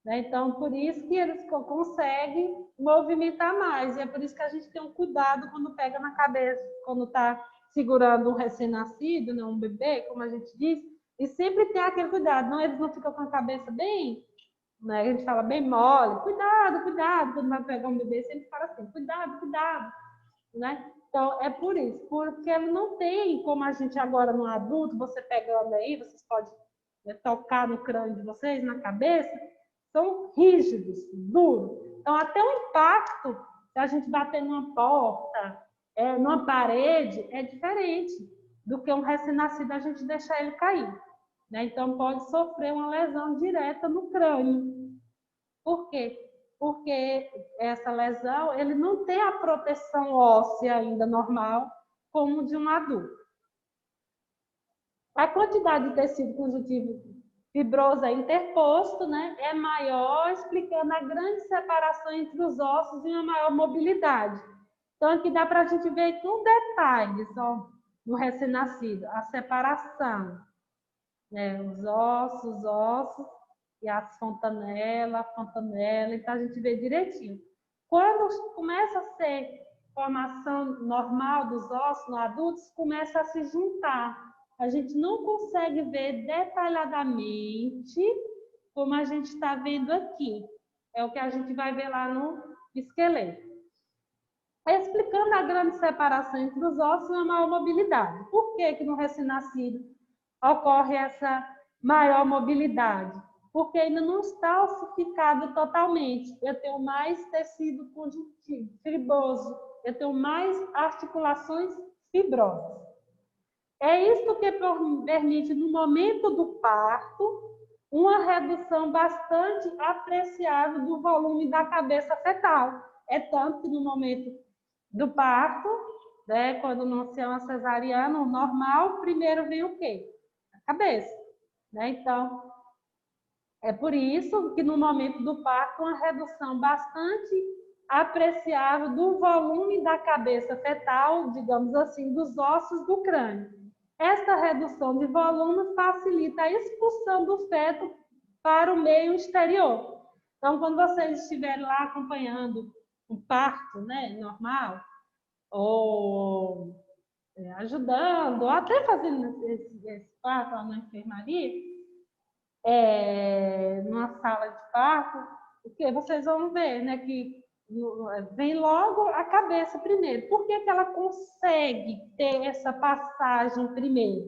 Né? Então, por isso que eles conseguem movimentar mais. E é por isso que a gente tem um cuidado quando pega na cabeça, quando está segurando um recém-nascido, né? Um bebê, como a gente diz, e sempre tem aquele cuidado. Não, eles não ficam com a cabeça bem, né? A gente fala bem mole, cuidado, cuidado. Quando vai pegar um bebê, sempre fala assim, cuidado, cuidado. Né? Então, é por isso, porque ele não tem como a gente agora no adulto, você pegando aí, vocês podem tocar no crânio de vocês, na cabeça, são rígidos, duros. Então, até o impacto, se a gente bater numa porta, numa parede, é diferente do que um recém-nascido a gente deixar ele cair. Né? Então, pode sofrer uma lesão direta no crânio. Por quê? Porque essa lesão, ele não tem a proteção óssea ainda normal, como de um adulto. A quantidade de tecido conjuntivo fibroso interposto, né, é maior, explicando a grande separação entre os ossos e uma maior mobilidade. Então, aqui dá para a gente ver com detalhes, ó, no recém-nascido, a separação, né, os ossos, e as fontanelas, então a gente vê direitinho. Quando começa a ser formação normal dos ossos no adultos, começa a se juntar. A gente não consegue ver detalhadamente como a gente está vendo aqui. É o que a gente vai ver lá no esqueleto. Explicando a grande separação entre os ossos e a maior mobilidade. Por que que no recém-nascido ocorre essa maior mobilidade? Porque ainda não está ossificado totalmente. Eu tenho mais tecido conjuntivo, fibroso, eu tenho mais articulações fibrosas. É isso que permite, no momento do parto, uma redução bastante apreciável do volume da cabeça fetal. É tanto que no momento do parto, né, quando não se é uma cesariana, o normal, primeiro vem o quê? A cabeça. Né? Então, é por isso que no momento do parto, uma redução bastante apreciável do volume da cabeça fetal, digamos assim, dos ossos do crânio. Esta redução de volume facilita a expulsão do feto para o meio exterior. Então, quando vocês estiverem lá acompanhando um parto, né, normal, ou ajudando, ou até fazendo esse parto lá na enfermaria, numa sala de parto, porque vocês vão ver, né, que vem logo a cabeça primeiro. Por que que ela consegue ter essa passagem primeiro?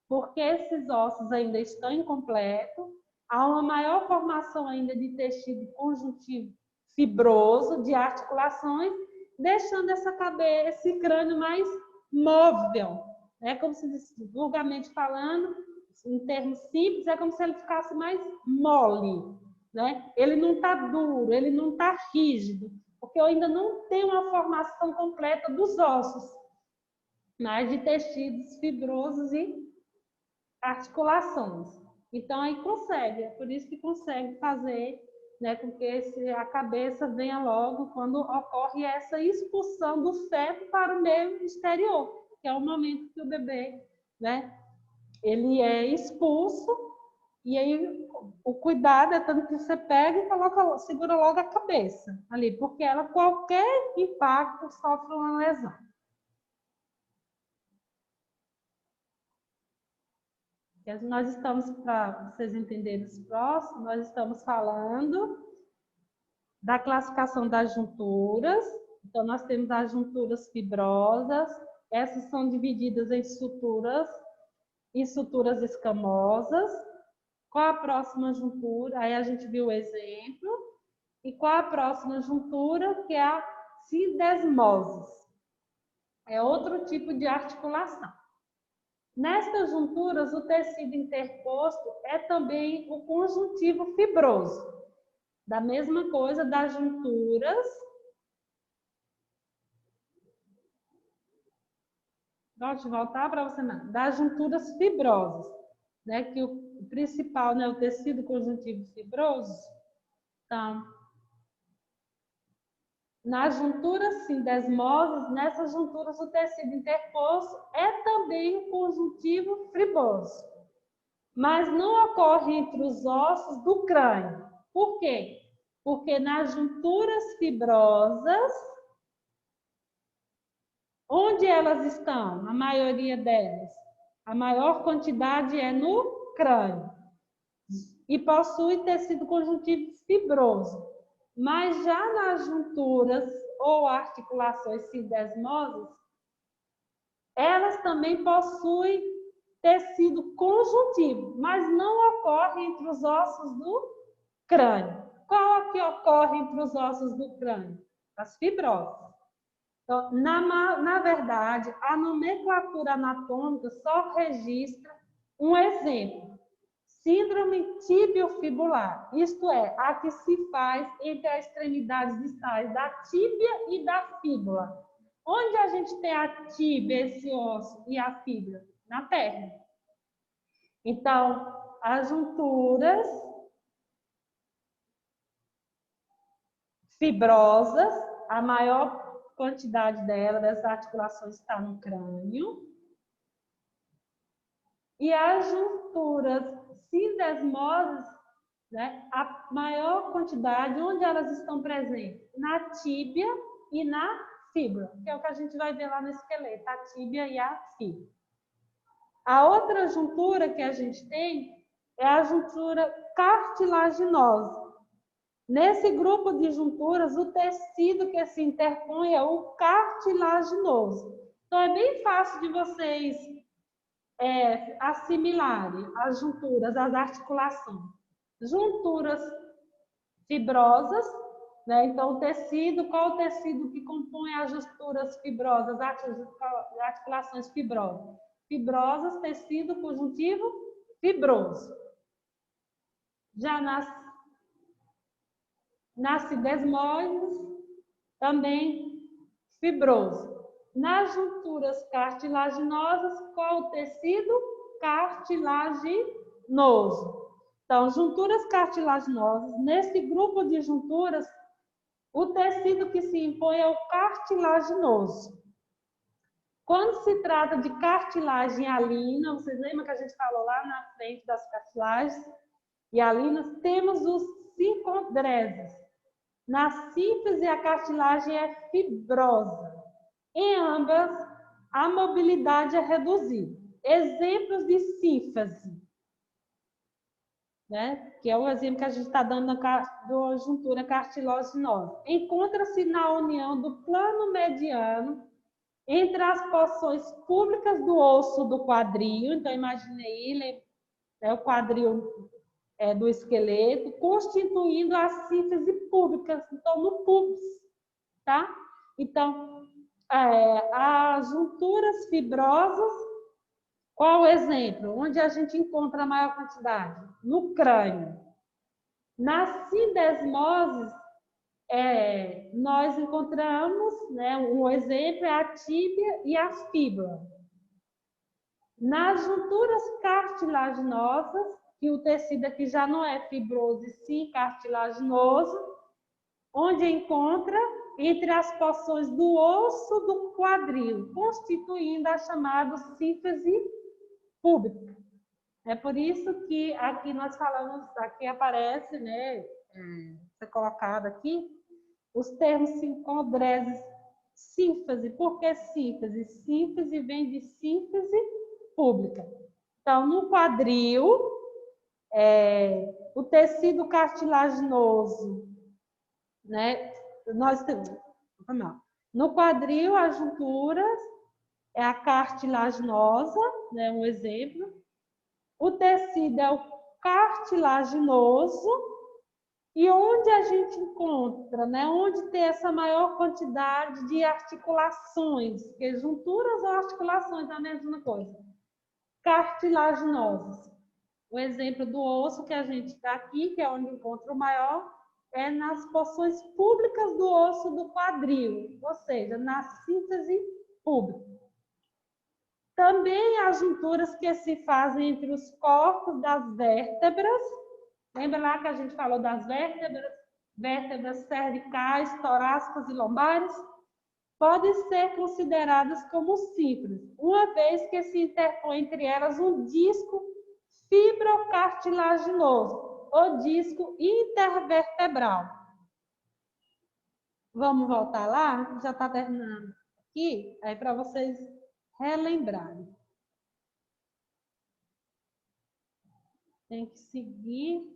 Porque esses ossos ainda estão incompletos, há uma maior formação ainda de tecido conjuntivo fibroso, de articulações, deixando essa cabeça, esse crânio mais móvel. É como se diz, vulgarmente falando, em termos simples, é como se ele ficasse mais mole. Né? Ele não está duro, ele não está rígido, porque eu ainda não tenho uma formação completa dos ossos, mas de tecidos fibrosos e articulações. Então, aí consegue, é por isso que consegue fazer, né, com que a cabeça venha logo quando ocorre essa expulsão do feto para o meio exterior, que é o momento que o bebê, né, ele é expulso. E aí, o cuidado é tanto que você pega e coloca, segura logo a cabeça ali, porque ela, qualquer impacto, sofre uma lesão. Nós estamos, para vocês entenderem os próximos, nós estamos falando da classificação das junturas. Então, nós temos as junturas fibrosas, essas são divididas em suturas e suturas escamosas. Qual a próxima juntura? Aí a gente viu o exemplo. E qual a próxima juntura? Que é a sindesmose. É outro tipo de articulação. Nestas junturas, o tecido interposto é também o conjuntivo fibroso. Da mesma coisa das junturas. Pode voltar para você, não. Das junturas fibrosas, né? Que o principal, né? O tecido conjuntivo fibroso. Então, nas junturas sindesmosas, nessas junturas o tecido interposto é também o conjuntivo fibroso, mas não ocorre entre os ossos do crânio. Por quê? Porque nas junturas fibrosas, onde elas estão? A maioria delas. A maior quantidade é no crânio. E possui tecido conjuntivo fibroso. Mas já nas junturas ou articulações sindesmosas, elas também possuem tecido conjuntivo, mas não ocorre entre os ossos do crânio. Qual é que ocorre entre os ossos do crânio? As fibrosas. Então, na verdade, a nomenclatura anatômica só registra um exemplo. Síndrome tibiofibular, isto é, a que se faz entre as extremidades distais da tíbia e da fíbula. Onde a gente tem a tíbia, esse osso, e a fíbula? Na perna. Então, as junturas fibrosas, a maior quantidade dessas articulações está no crânio. E as junturas sindesmosas, né, a maior quantidade, onde elas estão presentes? Na tíbia e na fíbula, que é o que a gente vai ver lá no esqueleto, a tíbia e a fíbula. A outra juntura que a gente tem é a juntura cartilaginosa. Nesse grupo de junturas, o tecido que se interpõe é o cartilaginoso. Então, é bem fácil de vocês assimilarem as junturas, as articulações. Junturas fibrosas, né? Então, o tecido, qual o tecido que compõe as junturas fibrosas, articulações fibrosas? Fibrosas, tecido conjuntivo fibroso. Já nas sindesmoses, também fibroso. Nas junturas cartilaginosas, qual o tecido? Cartilaginoso. Então, junturas cartilaginosas, nesse grupo de junturas, o tecido que se impõe é o cartilaginoso. Quando se trata de cartilagem hialina, vocês lembram que a gente falou lá na frente das cartilagens hialinas, temos os sincondreses. Na síntese, a cartilagem é fibrosa. Em ambas, a mobilidade é reduzida. Exemplos de sínfase, né? Que é o exemplo que a gente está dando da juntura cartilaginosa. Encontra-se na união do plano mediano entre as porções públicas do osso do quadril. Então, imagine aí, né, o quadril do esqueleto, constituindo a síntese pública, então no pubis, tá? Então, as junturas fibrosas, qual o exemplo? Onde a gente encontra a maior quantidade? No crânio. Nas sindesmoses, nós encontramos, né, um exemplo é a tíbia e a fíbula. Nas junturas cartilaginosas, que o tecido aqui já não é fibroso e sim cartilaginoso, onde encontra entre as porções do osso do quadril, constituindo a chamada síntese pública. É por isso que aqui nós falamos, aqui aparece, né, foi colocado aqui, os termos sincondreses, síntese. Por que síntese? Síntese vem de síntese pública. Então, no quadril, o tecido cartilaginoso, né, nós temos, no quadril, as junturas é a cartilaginosa, né, um exemplo. O tecido é o cartilaginoso. E onde a gente encontra, né? Onde tem essa maior quantidade de articulações, porque junturas ou articulações é a mesma coisa. Cartilaginosas. O exemplo do osso que a gente está aqui, que é onde encontra o maior, é nas porções públicas do osso do quadril, ou seja, na síntese pública. Também há junturas que se fazem entre os corpos das vértebras. Lembra lá que a gente falou das vértebras cervicais, torácicas e lombares? Podem ser consideradas como simples, uma vez que se interpõe entre elas um disco fibrocartilaginoso, ou disco intervertebral. Vamos voltar lá? Já está terminando aqui, aí para vocês relembrarem. Tem que seguir.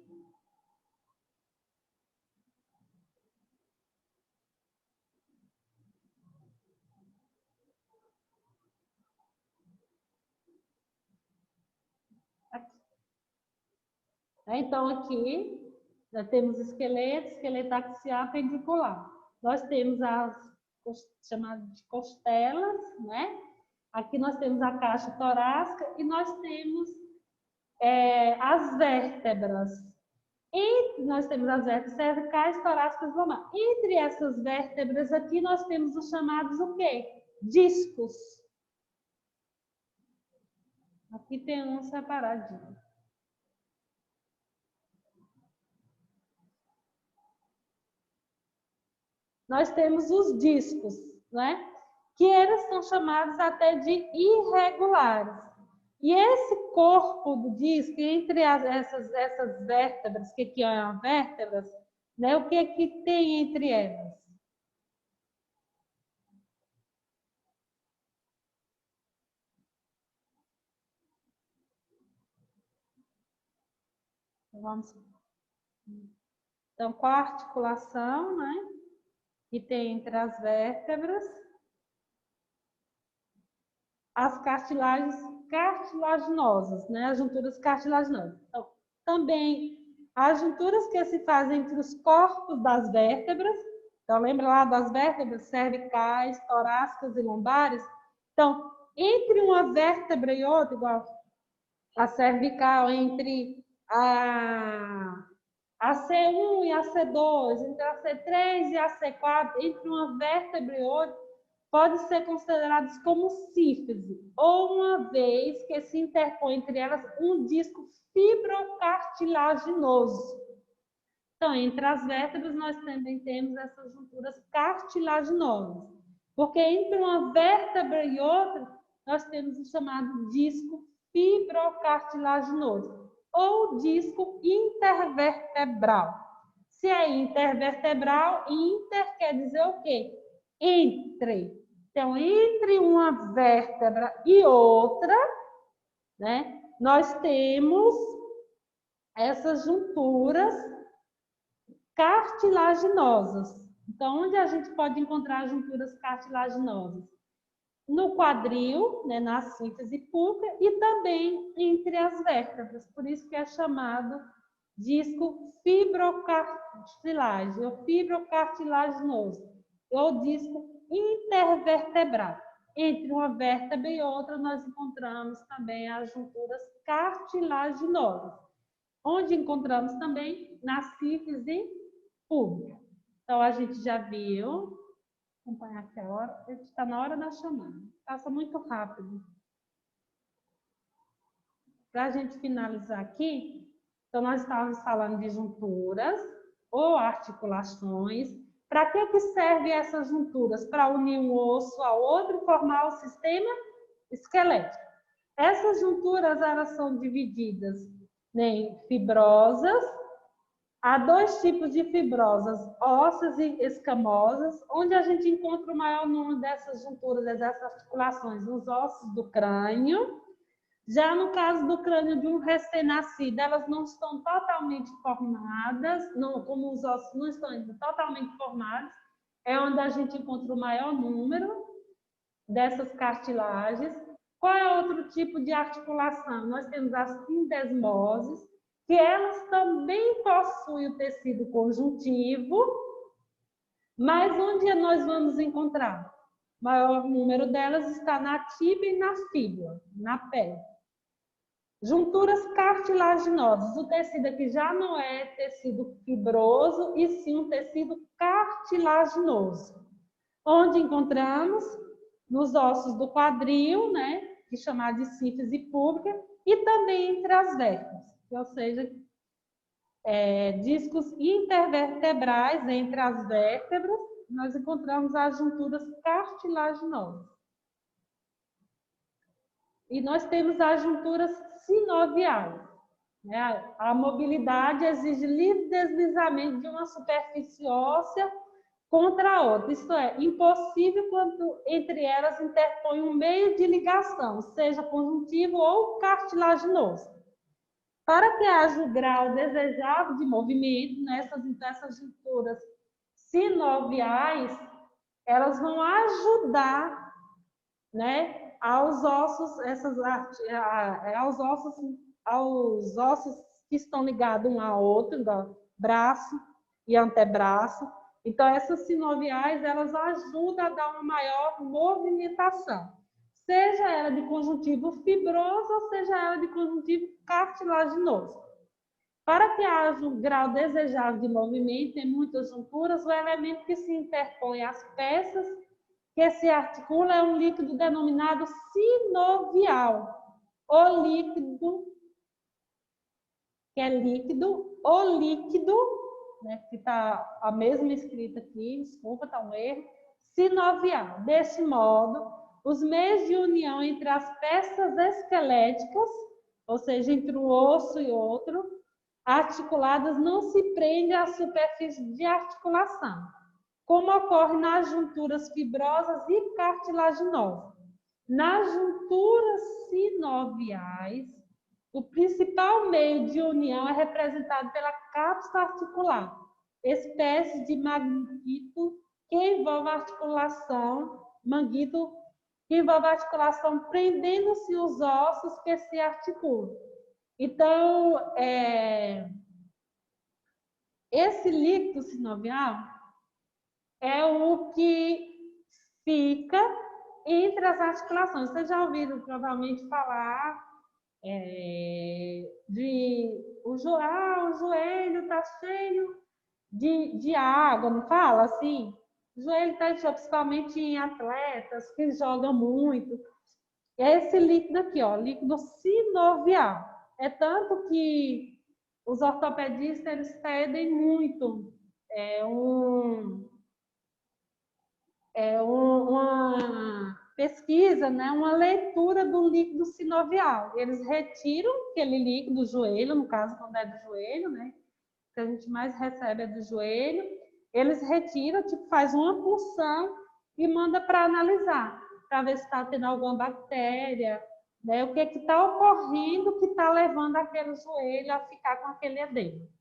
Então, aqui, nós temos esqueleto axial appendicular. Nós temos as chamadas de costelas, né? Aqui nós temos a caixa torácica e nós temos as vértebras. E nós temos as vértebras cervicais, torácicas e lombares. Entre essas vértebras aqui, nós temos os chamados o quê? Discos. Aqui tem um separadinho. Nós temos os discos, né? Que eles são chamados até de irregulares. E esse corpo do disco, entre essas vértebras, que aqui são vértebras, né? O que é que tem entre elas? Então, qual a articulação, né? Que tem entre as vértebras? As cartilagens cartilaginosas, né? As junturas cartilaginosas. Então, também as junturas que se fazem entre os corpos das vértebras. Então, lembra lá das vértebras cervicais, torácicas e lombares? Então, entre uma vértebra e outra, igual a cervical, entre a C1 e a C2, entre a C3 e a C4, entre uma vértebra e outra, pode ser considerados como síntese, ou uma vez que se interpõe entre elas um disco fibrocartilaginoso. Então, entre as vértebras, nós também temos essas junturas cartilaginosas, porque entre uma vértebra e outra, nós temos o chamado disco fibrocartilaginoso, ou disco intervertebral. Se é intervertebral, inter quer dizer o quê? Entre. Então, entre uma vértebra e outra, né, nós temos essas junturas cartilaginosas. Então, onde a gente pode encontrar junturas cartilaginosas? No quadril, né, na síntese pública, e também entre as vértebras. Por isso que é chamado disco fibrocartilagem, ou fibrocartilaginoso, ou disco intervertebral. Entre uma vértebra e outra, nós encontramos também as junturas cartilaginosas, onde encontramos também na síntese pública. Então, a gente já viu, acompanhar aqui a hora, está na hora da chamada. Passa muito rápido. para a gente finalizar aqui, então nós estávamos falando de junturas ou articulações. Para que servem essas junturas? Para unir um osso ao outro e formar o sistema esquelético. Essas junturas elas são divididas em fibrosas. Há dois tipos de fibrosas, ósseas e escamosas, onde a gente encontra o maior número dessas junturas, dessas articulações, nos ossos do crânio. Já no caso do crânio de um recém-nascido, elas não estão totalmente formadas, não, como os ossos não estão ainda totalmente formados, é onde a gente encontra o maior número dessas cartilagens. Qual é outro tipo de articulação? Nós temos as sindesmoses, que elas também possuem o tecido conjuntivo, mas onde nós vamos encontrar? O maior número delas está na tíbia e na fíbula, na pele. Junturas cartilaginosas. O tecido aqui já não é tecido fibroso, e sim um tecido cartilaginoso. Onde encontramos? Nos ossos do quadril, né? Que chamado de sínfise pública, e também entre as vértebras, ou seja, discos intervertebrais entre as vértebras, nós encontramos as junturas cartilaginosas. E nós temos as junturas sinoviais. Né? A mobilidade exige livre deslizamento de uma superfície óssea contra a outra. Isto é, impossível quando entre elas interpõe um meio de ligação, seja conjuntivo ou cartilaginoso. Para que haja o grau desejável de movimento, nessas junturas sinoviais, elas vão ajudar, né, aos ossos, aos ossos que estão ligados um ao outro, braço e antebraço. Então, essas sinoviais, elas ajudam a dar uma maior movimentação. Seja ela de conjuntivo fibroso ou seja ela de conjuntivo cartilaginoso. Para que haja um grau desejável de movimento em muitas junturas, o elemento que se interpõe às peças que se articula é um líquido denominado sinovial. O líquido, que é líquido, o líquido, né, que está a mesma escrita aqui, desculpa, está um erro, sinovial. Desse modo, os meios de união entre as peças esqueléticas, ou seja, entre um osso e outro, articuladas, não se prendem à superfície de articulação, como ocorre nas junturas fibrosas e cartilaginosas. Nas junturas sinoviais, o principal meio de união é representado pela cápsula articular, espécie de manguito que envolve a articulação, prendendo-se os ossos que se articulam. Então, esse líquido sinovial é o que fica entre as articulações. Vocês já ouviram provavelmente falar o joelho está cheio de água, não fala assim? O joelho está cheio, principalmente em atletas que jogam muito. É esse líquido aqui, ó, líquido sinovial. É tanto que os ortopedistas eles pedem muito uma pesquisa, né, uma leitura do líquido sinovial. Eles retiram aquele líquido do joelho, no caso, quando é do joelho, né, que a gente mais recebe é do joelho. Eles retiram, tipo, faz uma punção e manda para analisar, para ver se está tendo alguma bactéria, né, o que está ocorrendo que está levando aquele joelho a ficar com aquele edema.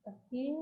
Aqui.